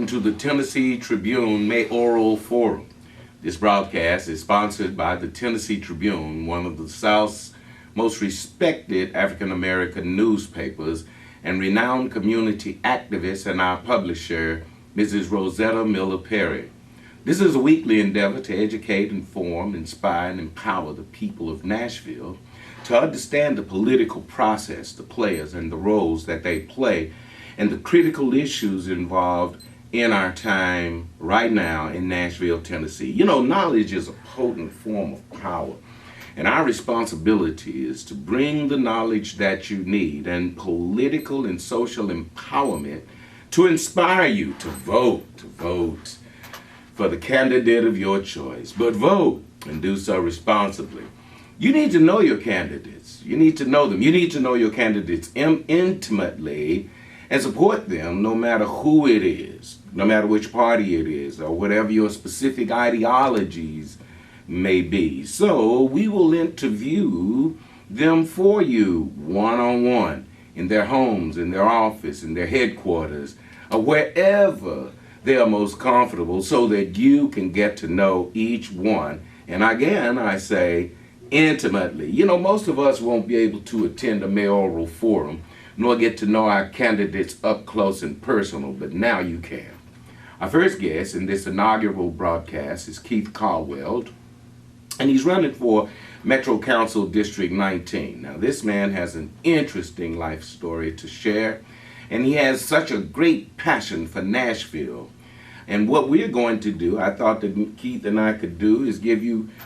welcome to the Tennessee Tribune Mayoral Forum. This broadcast is sponsored by the Tennessee Tribune, one of the South's most respected African American newspapers, and renowned community activist and our publisher, Mrs. Rosetta Miller Perry. This is a weekly endeavor to educate, inform, inspire, and empower the people of Nashville to understand the political process, the players, and the roles that they play, and the critical issues involved in our time right now in Nashville, Tennessee. You know, knowledge is a potent form of power, and our responsibility is to bring the knowledge that you need and political and social empowerment to inspire you to vote for the candidate of your choice. But vote, and do so responsibly. You need to know your candidates. You need to know them. You need to know your candidates intimately and support them no matter who it is, no matter which party it is, or whatever your specific ideologies may be. So we will interview them for you one-on-one in their homes, in their office, in their headquarters, or wherever they are most comfortable, so that you can get to know each one. And again, I say intimately. You know, most of us won't be able to attend a mayoral forum nor get to know our candidates up close and personal, but now you can. Our first guest in this inaugural broadcast is Keith Caldwell, and he's running for Metro Council District 19. Now, this man has an interesting life story to share, and he has such a great passion for Nashville. And what we're going to do, I thought that Keith and I could do, is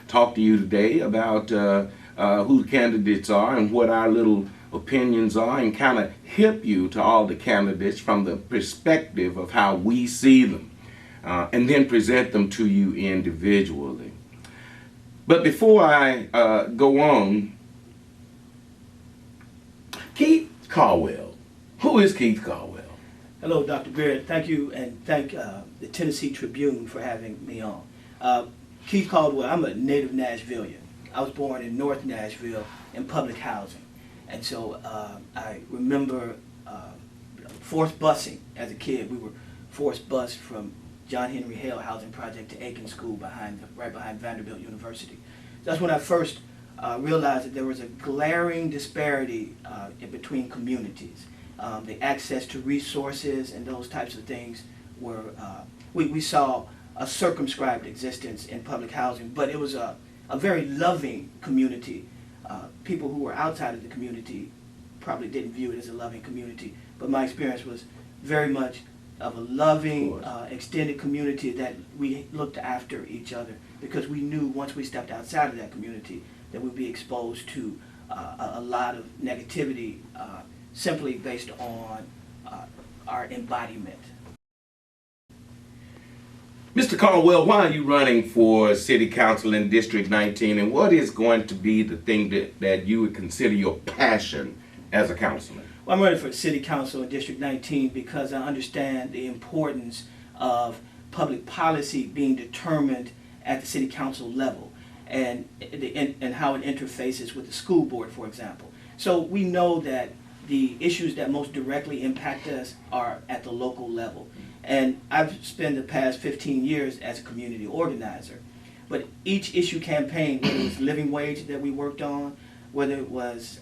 talk to you today about who the candidates are and what our little opinions are, and kind of hip you to all the candidates from the perspective of how we see them, and then present them to you individually. But before I go on, Keith Caldwell. Who is Keith Caldwell? Hello, Dr. Beard. Thank you, and thank the Tennessee Tribune for having me on. Keith Caldwell, I'm a native Nashvilleian. I was born in North Nashville in public housing. And so I remember forced busing as a kid. We were forced bused from John Henry Hale Housing Project to Aiken School right behind Vanderbilt University. That's when I first realized that there was a glaring disparity between communities. The access to resources and those types of things were, we saw a circumscribed existence in public housing, but it was a very loving community. People who were outside of the community probably didn't view it as a loving community, but my experience was very much of a loving, extended community that we looked after each other, because we knew once we stepped outside of that community that we'd be exposed to a lot of negativity simply based on our embodiment. Mr. Caldwell, why are you running for City Council in District 19, and what is going to be the thing that you would consider your passion as a councilman? Well, I'm running for City Council in District 19 because I understand the importance of public policy being determined at the City Council level, and how it interfaces with the school board, for example. So we know that the issues that most directly impact us are at the local level. And I've spent the past 15 years as a community organizer. But each issue campaign, whether it was living wage that we worked on, whether it was,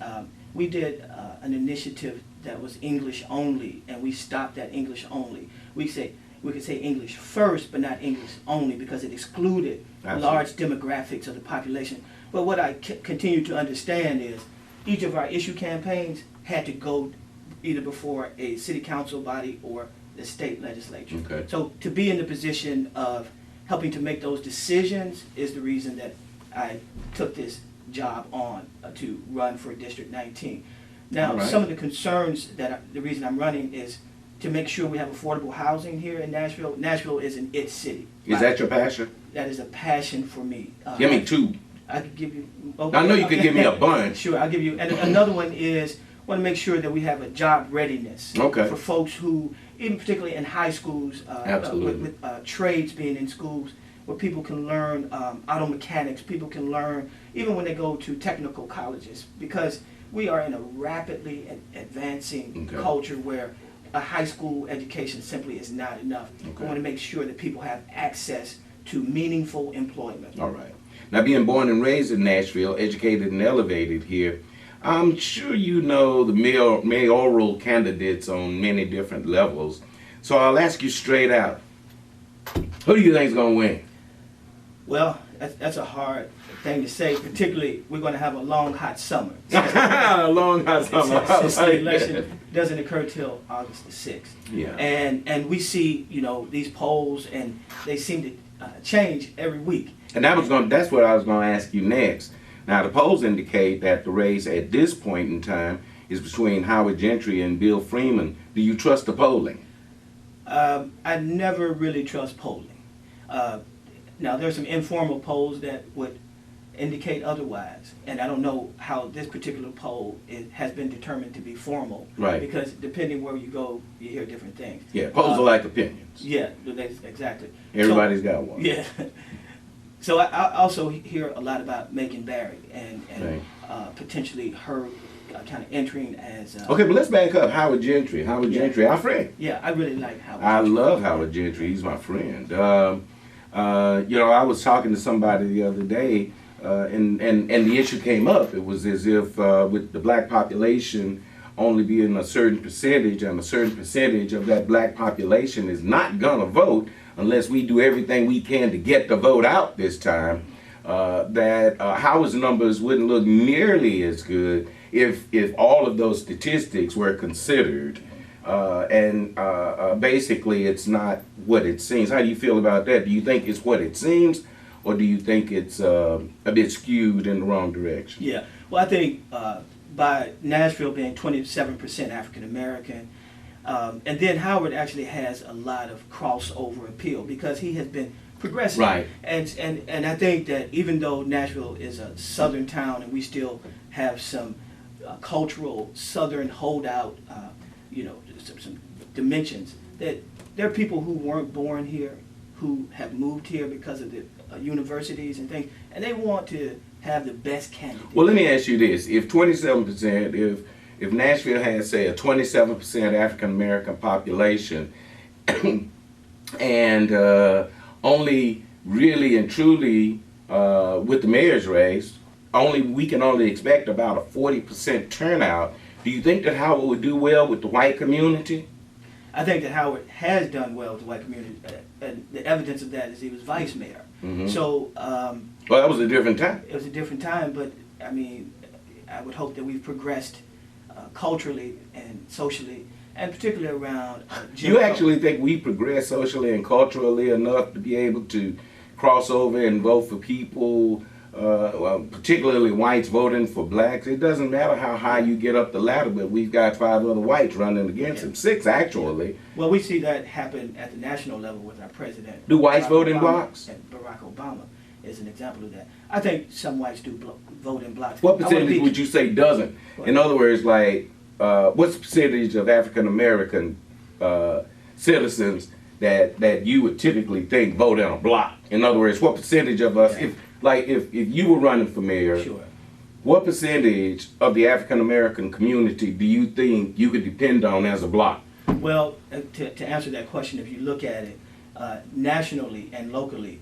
we did an initiative that was English only, and we stopped at English only. We could say English first, but not English only, because it excluded large demographics of the population. But what I continue to understand is each of our issue campaigns had to go either before a city council body or the state legislature. Okay. So to be in the position of helping to make those decisions is the reason that I took this job on to run for District 19. Now, some of the concerns the reason I'm running is to make sure we have affordable housing here in Nashville. Nashville is an it city. Is that your passion? That is a passion for me. Give me two. I could give you. Okay. I know you could give me a bunch. Sure, I'll give you. And another one is, want to make sure that we have a job readiness for folks who, even particularly in high schools, with trades being in schools, where people can learn auto mechanics, people can learn even when they go to technical colleges, because we are in a rapidly advancing culture where a high school education simply is not enough. Okay. We want to make sure that people have access to meaningful employment. All right. Now, being born and raised in Nashville, educated and elevated here, I'm sure you know the mayoral candidates on many different levels. So I'll ask you straight out, who do you think is going to win? Well, that's a hard thing to say, particularly we're going to have a long, hot summer. A long hot summer. Since the election doesn't occur till August the 6th. Yeah. And we see, these polls, and they seem to change every week. And that's what I was going to ask you next. Now, the polls indicate that the race at this point in time is between Howard Gentry and Bill Freeman. Do you trust the polling? I never really trust polling. Now, there's some informal polls that would indicate otherwise, and I don't know how this particular poll has been determined to be formal. Right. Because depending where you go, you hear different things. Yeah, polls are like opinions. Yeah, exactly. Everybody's got one. Yeah. So I also hear a lot about Megan Barry and Right. Potentially her kind of entering as. Okay, but let's back up. Howard Gentry. Howard Gentry, our friend. Yeah, I really like Howard. I Gentry. love Howard Gentry. He's my friend. I was talking to somebody the other day, and the issue came up. It was as if with the black population only being a certain percentage, and a certain percentage of that black population is not gonna vote unless we do everything we can to get the vote out this time, that Howard's numbers wouldn't look nearly as good if all of those statistics were considered. Basically, it's not what it seems. How do you feel about that? Do you think it's what it seems, or do you think it's a bit skewed in the wrong direction? Yeah. Well, I think by Nashville being 27% African American, and then Howard actually has a lot of crossover appeal because he has been progressive. Right. And I think that even though Nashville is a southern town and we still have some cultural southern holdout, some dimensions, that there are people who weren't born here, who have moved here because of the universities and things, and they want to have the best candidate. Well, let me ask you this: if 27%, if Nashville has, say, a 27% African American population, and only really and truly with the mayor's race, we can only expect about a 40% turnout. Do you think that Howard would do well with the white community? I think that Howard has done well with the white community, and the evidence of that is he was vice mayor. Mm-hmm. So. Well, that was a different time. It was a different time, but I mean, I would hope that we've progressed culturally and socially, and particularly around. You actually think we progressed socially and culturally enough to be able to cross over and vote for people, particularly whites voting for blacks? It doesn't matter how high you get up the ladder, but we've got 5 other whites running against him. 6 actually. Well, we see that happen at the national level with our president. Do whites vote in Obama, blocks? And Barack Obama is an example of that. I think some whites do vote in blocks. What percentage would you say doesn't? In other words, like, what's the percentage of African American citizens that you would typically think vote in a block? In other words, what percentage of us, if you were running for mayor, Sure. what percentage of the African American community do you think you could depend on as a block? Well, to answer that question, if you look at it nationally and locally,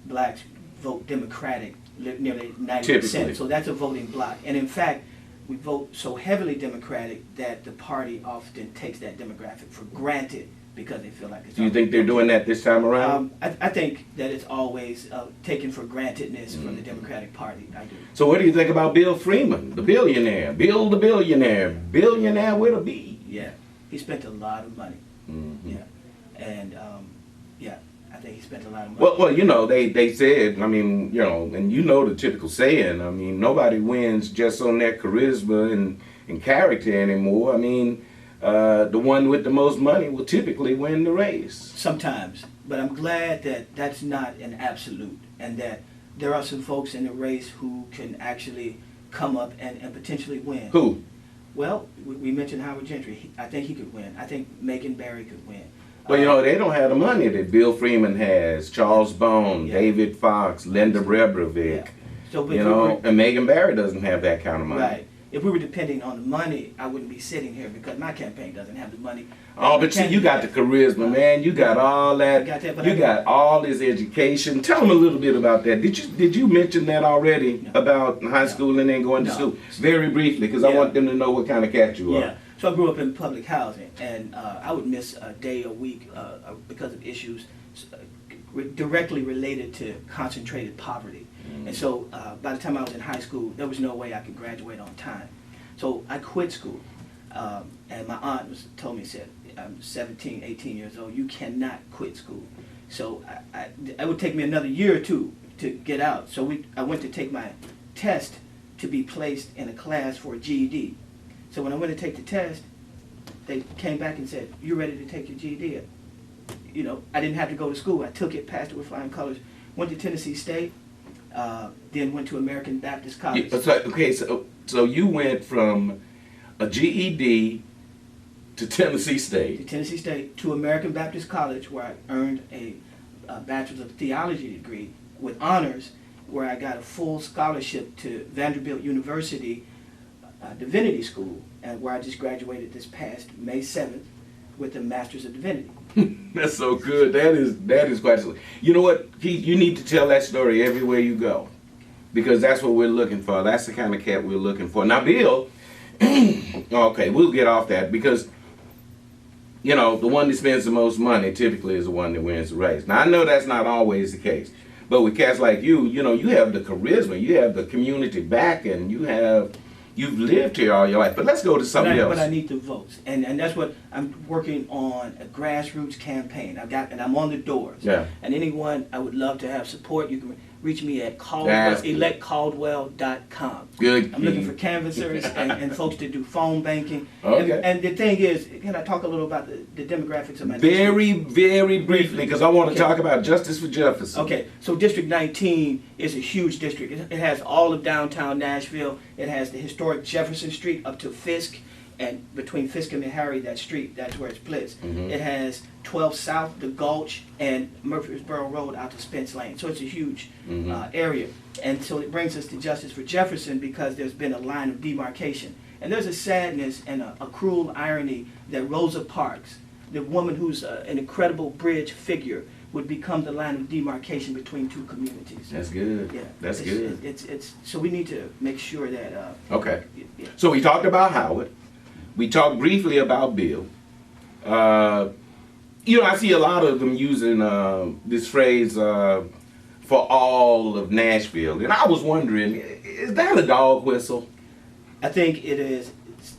blacks vote Democratic nearly 90%. Typically. So that's a voting block. And in fact, we vote so heavily Democratic that the party often takes that demographic for granted because they feel like it's. Do you think they're doing that this time around? I think that it's always taken for grantedness from the Democratic Party. I do. So what do you think about Bill Freeman, the billionaire? Bill the billionaire with a B. Yeah, he spent a lot of money. Mm-hmm. Yeah, and I think he spent a lot of money. Well, they said, I mean, and the typical saying, I mean, nobody wins just on their charisma and character anymore. I mean, the one with the most money will typically win the race. Sometimes, but I'm glad that that's not an absolute, and that there are some folks in the race who can actually come up and potentially win. Who? Well, we mentioned Howard Gentry. I think he could win. I think Megan Barry could win. Well, they don't have the money that Bill Freeman has, Charles Bone, David Fox, Linda Rebrovic, Yeah. So, and Megan Barry doesn't have that kind of money. Right. if we were depending on the money, I wouldn't be sitting here because my campaign doesn't have the money. Oh, but see, you got the charisma, man. You got all that. I got that, but you got all this education. Tell them a little bit about that. Did you mention that already about high school and then going to school? Very briefly, because I want them to know what kind of cat you are. Yeah. So I grew up in public housing, and I would miss a day a week because of issues directly related to concentrated poverty. And so by the time I was in high school, there was no way I could graduate on time. So I quit school, and my aunt told me, said, I'm 17, 18 years old, you cannot quit school. So it would take me another year or two to get out. So I went to take my test to be placed in a class for a GED. So when I went to take the test, they came back and said, you're ready to take your GED. You know, I didn't have to go to school. I took it, passed it with flying colors, went to Tennessee State, then went to American Baptist College. So you went from a GED to Tennessee State. To Tennessee State, to American Baptist College, where I earned a Bachelor's of Theology degree with honors, where I got a full scholarship to Vanderbilt University Divinity School, and where I just graduated this past May 7th with a Master's of Divinity. That's so good. That is quite. You know what, Keith? You need to tell that story everywhere you go, because that's what we're looking for. That's the kind of cat we're looking for. Now, Bill. Okay, we'll get off that because, you know, the one that spends the most money typically is the one that wins the race. Now, I know that's not always the case, but with cats like you, you know, you have the charisma, you have the community backing, you've lived here all your life. But let's go to something else. But I need the votes, and that's what I'm working on, a grassroots campaign. And I'm on the doors. Yeah. And anyone, I would love to have support. You can reach me at electcaldwell.com. Good. I'm looking for canvassers and folks to do phone banking. Okay. And the thing is, can I talk a little about the demographics of my very, district? very briefly, because I want to talk about Justice for Jefferson. Okay, so District 19 is a huge district. It has all of downtown Nashville. It has the historic Jefferson Street up to Fisk, and between Fisk and Meharry, that street, that's where it splits. It has 12 South, the Gulch, and Murfreesboro Road out to Spence Lane. So it's a huge area. And so it brings us to Justice for Jefferson because there's been a line of demarcation. And there's a sadness and a cruel irony that Rosa Parks, the woman who's an incredible bridge figure, would become the line of demarcation between two communities. That's good. Yeah, that's good. It's so we need to make sure that. Okay. Yeah. So we talked about Howard. We talked briefly about Bill. You know, I see a lot of them using this phrase for all of Nashville, and I was wondering, is that a dog whistle? I think it is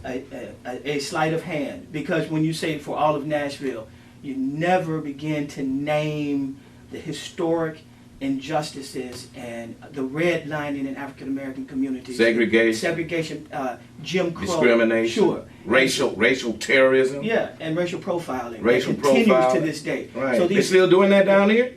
a sleight of hand, because when you say for all of Nashville, you never begin to name the historic injustices and the redlining in African American communities. Segregation, Jim Crow. Discrimination. Sure. Racial terrorism. Yeah, and racial profiling. Racial that continues profiling. to this day. Right. So They're still doing that down here?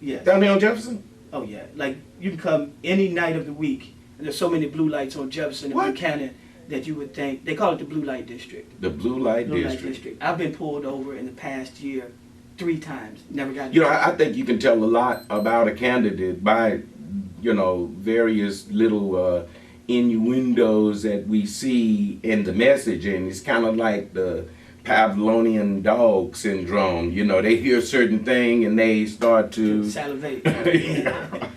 Yes. Down here on Jefferson? Oh yeah. Like, you can come any night of the week, and there's so many blue lights on Jefferson and Buchanan that you would think, they call it the Blue Light District. The Blue Light District. I've been pulled over in the past year 3 times. Never got. You know, I think you can tell a lot about a candidate by, you know, various little innuendos that we see in the messaging. It's kind of like the Pavlovian dog syndrome. You know, they hear a certain thing and they start to salivate. Yeah.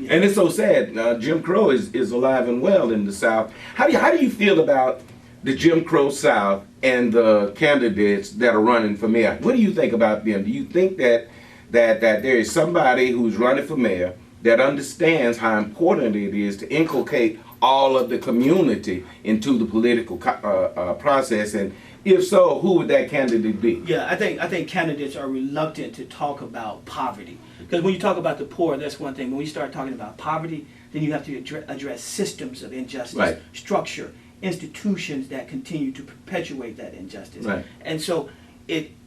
And it's so sad. Jim Crow is alive and well in the South. How do you feel about the Jim Crow South and the candidates that are running for mayor? What do you think about them? Do you think that there is somebody who's running for mayor that understands how important it is to inculcate all of the community into the political process? And if so, who would that candidate be? Yeah, I think candidates are reluctant to talk about poverty. Because when you talk about the poor, that's one thing. When we start talking about poverty, then you have to address systems of injustice, structure, institutions that continue to perpetuate that injustice. Right. And so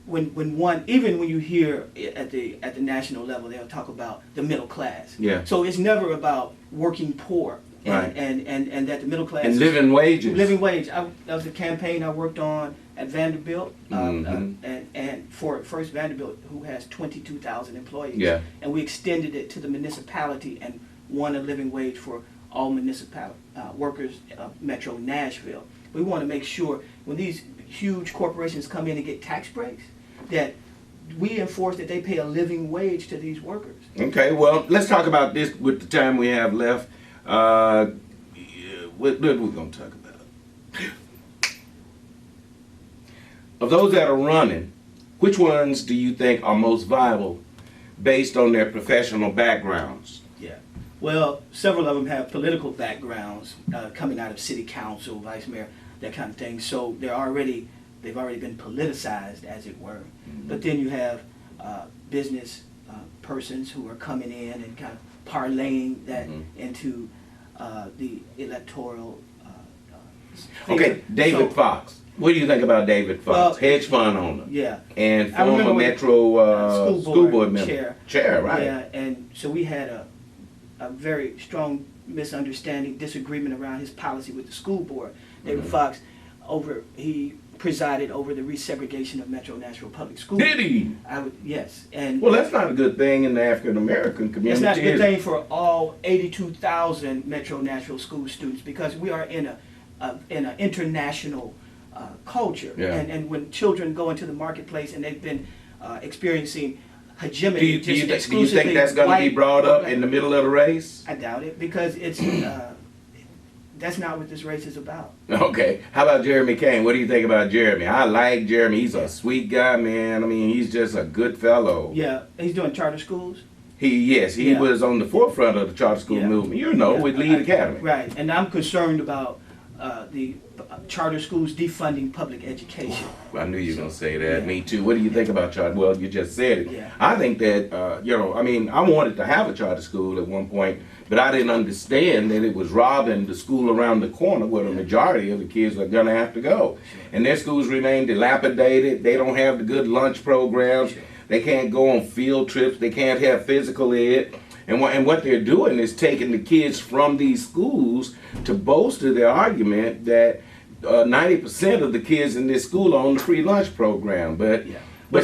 when one, even when you hear at the national level, they'll talk about the middle class. Yeah. So it's never about working poor. Right. And that the middle class and living wages. Living wage. That was a campaign I worked on at Vanderbilt, and for First Vanderbilt, who has 22,000 employees. Yeah. And we extended it to the municipality and won a living wage for all municipal workers of Metro Nashville. We want to make sure when these huge corporations come in and get tax breaks, that we enforce that they pay a living wage to these workers. Okay, well, let's talk about this with the time we have left. What are we going to talk about? Of those that are running, which ones do you think are most viable based on their professional backgrounds? Yeah. Well, several of them have political backgrounds coming out of city council, vice mayor, that kind of thing. So they've already been politicized, as it were. Mm-hmm. But then you have business persons who are coming in and kind of parlaying that into the electoral. Okay, David Fox. What do you think about David Fox? Well, hedge fund owner. Yeah. And former Metro school board member. Chair, right. Yeah, and so we had a very strong misunderstanding, disagreement around his policy with the school board. David Fox, he presided over the resegregation of Metro Nashville Public Schools. Did he? Yes. And well, that's not a good thing in the African American community. It's not a good thing for all 82,000 Metro Nashville school students, because we are in an international culture. Yeah. And when children go into the marketplace and they've been experiencing hegemony, do you think that's going to be brought up in the middle of the race? I doubt it, because it's that's not what this race is about. Okay. How about Jeremy Kane? What do you think about Jeremy? I like Jeremy. He's a sweet guy, man. I mean, he's just a good fellow. Yeah. He's doing charter schools. He was on the forefront of the charter school movement, with Lead Academy. Right. And I'm concerned about the charter schools defunding public education. I knew you were going to say that. Me too. What do you think about charter? Well, you just said it. Yeah. I think that, I wanted to have a charter school at one point, but I didn't understand that it was robbing the school around the corner where the majority of the kids are going to have to go. And their schools remain dilapidated. They don't have the good lunch programs. They can't go on field trips. They can't have physical ed. And what they're doing is taking the kids from these schools to bolster their argument that 90% of the kids in this school are on the free lunch program. But they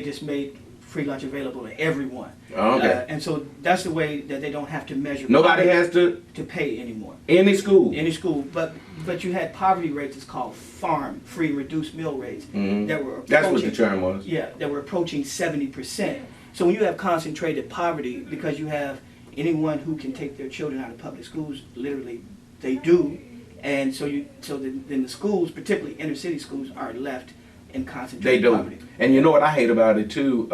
just made free lunch available to everyone. Okay. And so that's the way that they don't have to measure. Nobody has to pay anymore. Any school. But you had poverty rates. It's called farm free reduced meal rates that were approaching, that's what the term was. Yeah, that were approaching 70%. So when you have concentrated poverty, because you have anyone who can take their children out of public schools, literally they do, and then the schools, particularly inner city schools, are left in concentrated poverty. And you know what I hate about it too?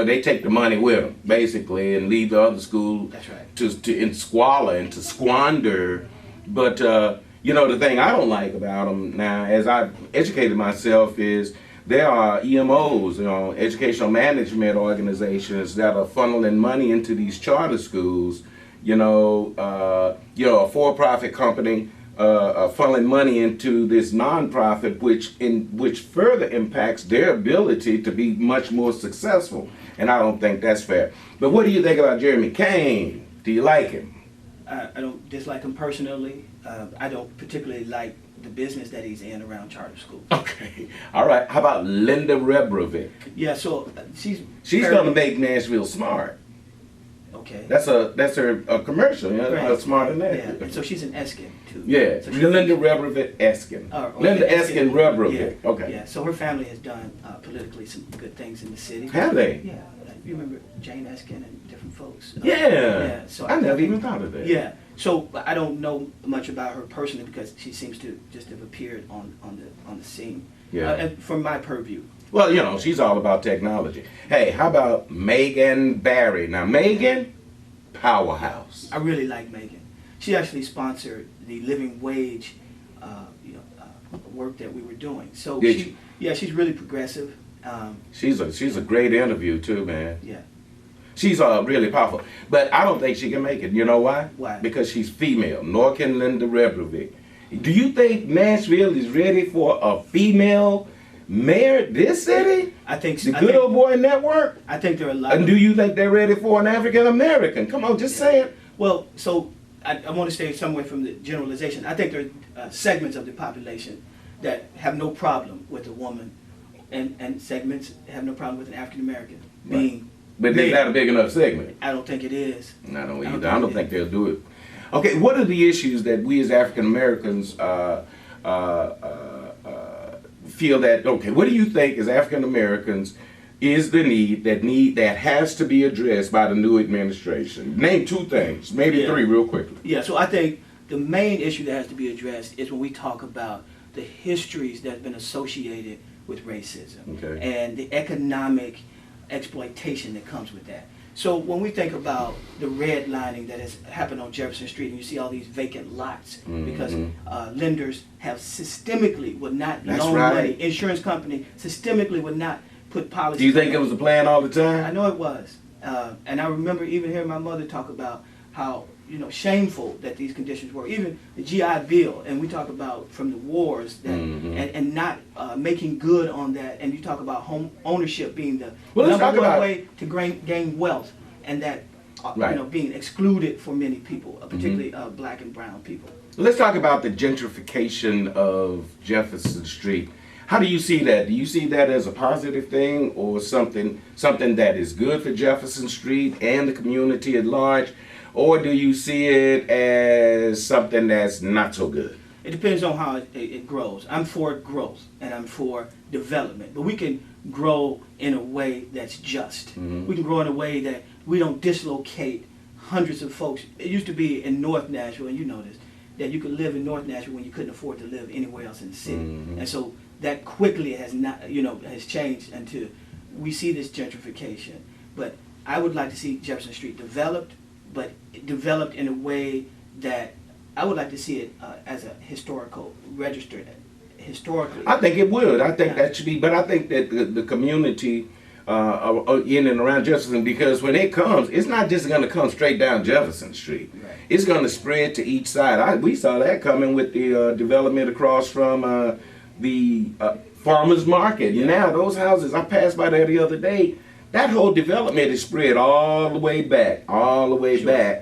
They take the money with them basically and leave the other school to squalor and to squander. But the thing I don't like about them now, as I've educated myself, is there are EMOs, educational management organizations that are funneling money into these charter schools. A for-profit company funneling money into this nonprofit, which further impacts their ability to be much more successful. And I don't think that's fair. But what do you think about Jeremy Kane? Do you like him? I don't dislike him personally. I don't particularly like the business that he's in around charter schools. Okay. All right. How about Linda Rebrovic? Yeah, so she's going to make Nashville smart. Okay. That's her commercial, right. Smart than that. Yeah. And so she's an Eskin too. Yeah. So Linda Rebrovic Eskin. Linda Eskin Rebrovic. Yeah. Okay. Yeah. So her family has done politically some good things in the city. Have they? Yeah. You remember Jane Eskin and different folks. Yeah. So I never even thought of that. Yeah. So I don't know much about her personally, because she seems to just have appeared on the scene. Yeah. From my purview. Well, she's all about technology. Hey, how about Megan Barry? Now, Megan, powerhouse. I really like Megan. She actually sponsored the living wage, work that we were doing. So she's really progressive. She's a great interview too, man. Yeah. She's really powerful, but I don't think she can make it. You know why? Why? Because she's female. Nor can Linda Rebrovic. Do you think Nashville is ready for a female mayor? This city? I think the Good Old Boy Network. I think there are a lot. And do you think they're ready for an African American? Come on, just say it. Well, so I want to stay somewhere from the generalization. I think there are segments of the population that have no problem with a woman, and segments have no problem with an African American being But is that a big enough segment? I don't think it is. I don't either. I don't think they'll do it. Okay, what are the issues that we as African Americans feel that? Okay, what do you think as African Americans is the need that has to be addressed by the new administration? Name two things, maybe three, real quickly. Yeah. So I think the main issue that has to be addressed is when we talk about the histories that have been associated with racism and the economic exploitation that comes with that. So when we think about the redlining that has happened on Jefferson Street, and you see all these vacant lots because lenders have systemically would not loan money. Insurance company systemically would not put policy. Do you think it was a plan all the time? I know it was, and I remember even hearing my mother talk about how shameful that these conditions were. Even the GI Bill, and we talk about from the wars that, and not making good on that. And you talk about home ownership being the number one way to gain wealth, and that being excluded for many people, particularly black and brown people. Let's talk about the gentrification of Jefferson Street. How do you see that? Do you see that as a positive thing, or something that is good for Jefferson Street and the community at large? Or do you see it as something that's not so good? It depends on how it grows. I'm for growth and I'm for development. But we can grow in a way that's just. We can grow in a way that we don't dislocate hundreds of folks. It used to be in North Nashville, and you know this, that you could live in North Nashville when you couldn't afford to live anywhere else in the city. And so that quickly has not, has changed until we see this gentrification. But I would like to see Jefferson Street developed, but developed in a way that I would like to see it as a historically. I think it would. I think that should be, but I think that the community in and around Jefferson, because when it comes, it's not just going to come straight down Jefferson Street. Right. It's going to spread to each side. We saw that coming with the development across from the farmers market. Yeah. Now those houses, I passed by there the other day. That whole development is spread all the way back,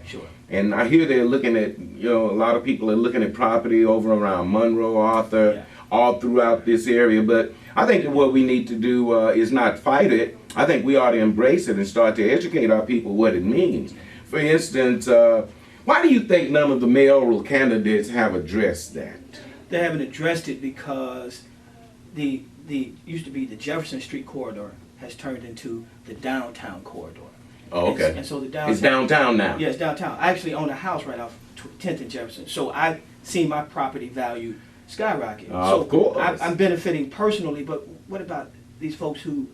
Sure. And I hear they're looking at, a lot of people are looking at property over around Monroe, Arthur, all throughout this area. But I think that what we need to do is not fight it. I think we ought to embrace it and start to educate our people what it means. For instance, why do you think none of the mayoral candidates have addressed that? They haven't addressed it because the used to be the Jefferson Street corridor has turned into the downtown corridor. Oh, okay. And so the downtown. It's downtown now. Yeah, it's downtown. I actually own a house right off 10th and Jefferson, so I've seen my property value skyrocket. So of course. I'm benefiting personally, but what about these folks who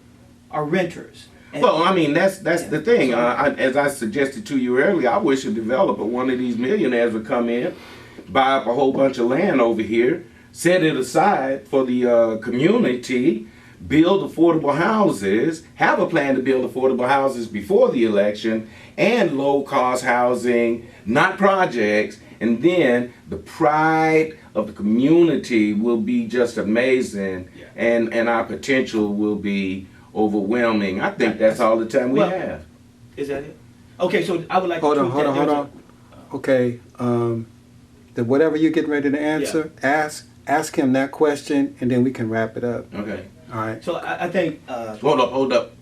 are renters? Well, I mean, that's the thing. As I suggested to you earlier, I wish a developer, one of these millionaires, would come in, buy up a whole bunch of land over here, set it aside for the community, build affordable houses, have a plan to build affordable houses before the election, and low-cost housing, not projects, and then the pride of the community will be just amazing, and our potential will be overwhelming. I think that's all the time we have. Is that it? Okay, so I would like hold to... Hold on. Okay, then whatever you're getting ready to answer, ask him that question, and then we can wrap it up. Okay. All right. So I think... Hold up.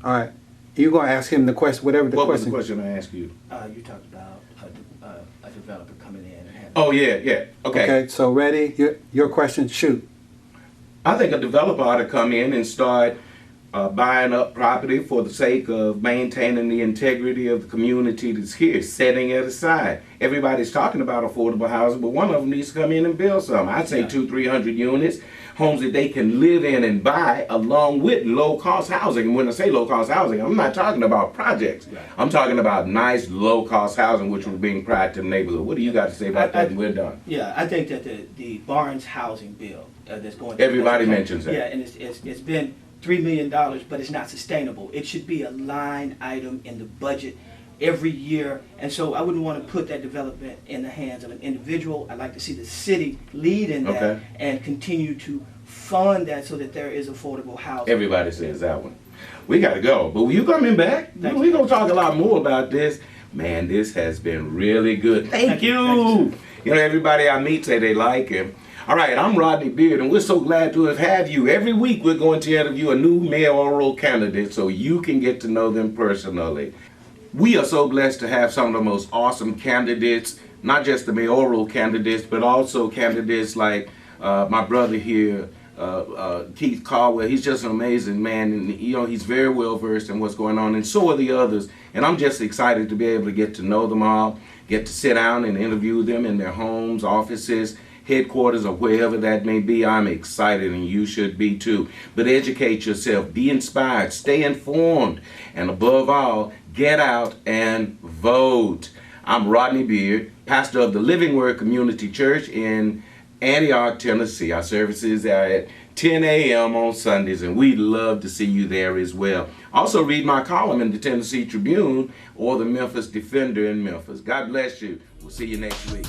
All right. You're going to ask him the question, whatever the question. What was the question I asked you? You talked about a developer coming in and having... Oh, yeah. Okay. Okay, so ready? Your question, shoot. I think a developer ought to come in and start buying up property for the sake of maintaining the integrity of the community that's here, setting it aside. Everybody's talking about affordable housing, but one of them needs to come in and build some. I'd say 200-300 units, homes that they can live in and buy, along with low-cost housing. And when I say low-cost housing, I'm not talking about projects. Right. I'm talking about nice, low-cost housing, which will bring pride to the neighborhood. What do you got to say about that? And we're done. Yeah, I think that the Barnes housing bill that's going... Everybody mentions that. Yeah, and it's been $3 million, but it's not sustainable. It should be a line item in the budget every year, and so I wouldn't want to put that development in the hands of an individual. I'd like to see the city lead in that and continue to fund that so that there is affordable housing. Everybody says that one. We got to go, but you coming back? We're going to talk a lot more about this. Man, this has been really good. Thank you. You know, everybody I meet say they like him. All right, I'm Rodney Beard, and we're so glad to have you. Every week we're going to interview a new mayoral candidate so you can get to know them personally. We are so blessed to have some of the most awesome candidates, not just the mayoral candidates, but also candidates like my brother here, Keith Caldwell. He's just an amazing man, and he's very well versed in what's going on, and so are the others. And I'm just excited to be able to get to know them all, get to sit down and interview them in their homes, offices, headquarters, or wherever that may be. I'm excited, and you should be too. But educate yourself, be inspired, stay informed, and above all, get out and vote. I'm Rodney Beard, pastor of the Living Word Community Church in Antioch, Tennessee. Our services are at 10 a.m. on Sundays, and we'd love to see you there as well. Also, read my column in the Tennessee Tribune or the Memphis Defender in Memphis. God bless you. We'll see you next week.